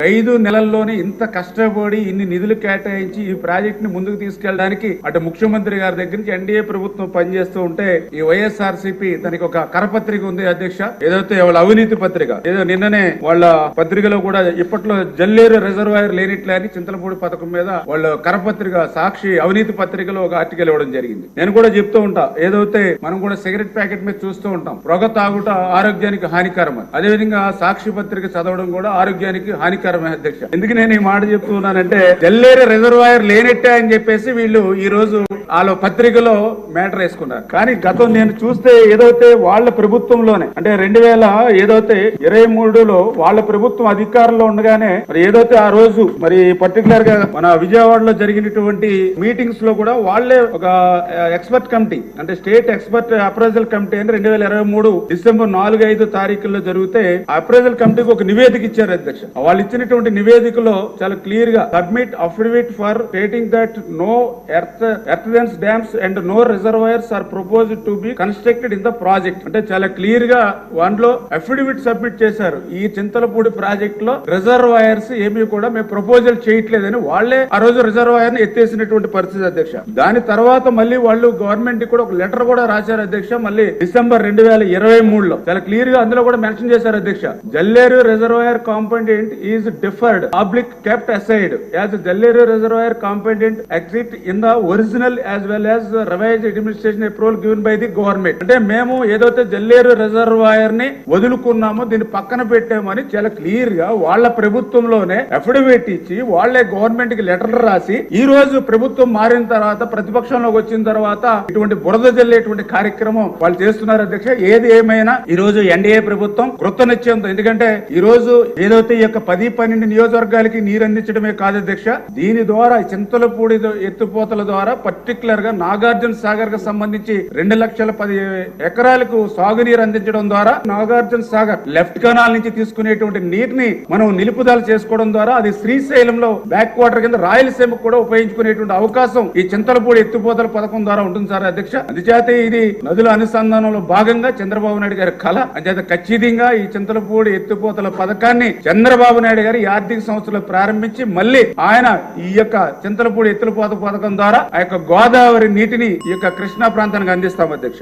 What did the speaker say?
5 నెలల్లోనే ఇంత కష్టపడి ఇన్ని నిధులు కేటాయించి ఈ ప్రాజెక్ట్ ని ముందుకు తీసుకెళ్ళడానికి అటు ముఖ్యమంత్రి గారి దగ్గర నుంచి ఎన్డీఏ ప్రభుత్వం పనిచేస్తూ ఉంటే ఈ వైఎస్ఆర్సీపీ తనకి ఒక కరపత్రిక ఉంది అధ్యక్ష, ఏదైతే వాళ్ళ అవినీతి పత్రిక, ఏదో నిన్ననే వాళ్ళ పత్రికలో కూడా ఇప్పట్లో జల్లేరు రిజర్వాయర్ లేనిట్లే అని చింతలపూడి పథకం మీద వాళ్ళ కరపత్రిక సాక్షి అవినీతి పత్రికలో ఒక ఆర్టికల్ ఇవ్వడం జరిగింది. నేను కూడా చెప్తూ ఉంటా, ఏదైతే మనం కూడా సిగరెట్ ప్యాకెట్ మీద చూస్తూ ఉంటాం, పొగ తాగుట ఆరోగ్యానికి హానికరం, అదేవిధంగా సాక్షి పత్రిక చదవడం కూడా ఆరోగ్యానికి హానికరం అధ్యక్ష. ఎందుకు నేను ఈ మాట చెప్తున్నానంటే జల్లేరు రిజర్వాయర్ లేనట్టే అని చెప్పేసి వీళ్ళు ఈ రోజు వాళ్ళ పత్రికలో మ్యాటర్ వేసుకున్నారు. కానీ గతం నేను చూస్తే ఏదైతే వాళ్ళ ప్రభుత్వంలోనే అంటే 2023లో వాళ్ళ ప్రభుత్వం అధికారంలో ఉండగానే మరి ఏదైతే ఆ రోజు మరి పర్టికులర్ గా మన విజయవాడలో జరిగినటువంటి మీటింగ్స్ లో కూడా వాళ్లే ఒక ఎక్స్పర్ట్ కమిటీ అంటే స్టేట్ ఎక్స్పర్ట్ అప్రైజల్ కమిటీ అని 2023 డిసెంబర్ 4-5 తారీఖుల్లో జరిగితే ఆ అప్రైజల్ కమిటీకి ఒక నివేదిక ఇచ్చారు అధ్యక్ష. వాళ్ళు ఇచ్చినటువంటి నివేదికలో చాలా క్లియర్ గా submit affidavit for stating that no earthen dams and no reservoirs are proposed to be constructed in the project అంటే చాలా క్లియర్ గా దాంట్లో అఫిడవిట్ సబ్మిట్ చేశారు. ఈ చింతలపూడి ప్రాజెక్ట్ లో రిజర్వాయర్స్ ఏమీ కూడా మేము ప్రపోజల్ చేయట్లేదని వాళ్లే ఆ రోజు రిజర్వాయర్ ని ఎత్తేసినటువంటి పరిస్థితి అధ్యక్ష. దాని తర్వాత మళ్ళీ వాళ్ళు గవర్నమెంట్ కూడా ఒక లెటర్ కూడా రాశారు అధ్యక్ష. మళ్ళీ డిసెంబర్ 2023లో చాలా క్లియర్ గా అందులో కూడా మెన్షన్ చేశారు అధ్యక్ష. Jalleru reservoir component is deferred public kept aside as Jalleru reservoir component exist in the original as well as revised administration approval given by the government అంటే మేము ఏదైతే జల్లేరు రిజర్వాయర్ ని వదులుకున్నామో దీన్ని పక్కన పెట్టామని చాలా క్లియర్ గా వాళ్ళ ప్రభుత్వంలోనే అఫిడవిట్ ఇచ్చి వాళ్లే గవర్నమెంట్ కి లెటర్లు రాసి ఈ రోజు ప్రభుత్వం మారిన తర్వాత ప్రతిపక్షంలోకి వచ్చిన తర్వాత ఇటువంటి బురద జల్లేటువంటి కార్యక్రమం వాళ్ళు చేస్తున్నారు అధ్యక్ష. ఏది ఏమైనా ఈ రోజు ఎన్డీఏ ప్రభుత్వం కృతనిశ్చయంతో, ఎందుకంటే ఈ రోజు ఏదైతే ఈ యొక్క 10-12 నియోజకవర్గాలకి నీరు అందించడమే కాదు అధ్యక్ష, దీని ద్వారా చింతలపూడి ఎత్తిపోతల ద్వారా పర్టికులర్ గా నాగార్జున సాగర్ కు సంబంధించి 2,10,000 ఎకరాలకు సాగునీరు అందించడం ద్వారా నాగార్జున సాగర్ లెఫ్ట్ కెనాల్ నుంచి తీసుకునేటువంటి నీటిని మనం నిలుపుదల చేసుకోవడం ద్వారా అది శ్రీశైలంలో బ్యాక్ వాటర్ కింద రాయలసీమకు కూడా ఉపయోగించుకునేటువంటి అవకాశం ఈ చింతలపూడి ఎత్తిపోతల పథకం ద్వారా ఉంటుంది సార్ అధ్యక్ష. అందుచేత ఇది నదుల అనుసంధానంలో భాగంగా చంద్రబాబు నాయుడు గారి కళ. అంచేత ఖచ్చితంగా ఈ చింతలపూడి ఎత్తిపోతల పథకాన్ని చంద్రబాబు నాయుడు గారు ఈ ఆర్థిక సంవత్సరంలో ప్రారంభించి మళ్ళీ ఆయన ఈ యొక్క చింతలపూడి ఎత్తిపోత పథకం ద్వారా ఆ యొక్క గోదావరి నీటిని ఈ యొక్క కృష్ణా ప్రాంతానికి అందిస్తాం అధ్యక్ష.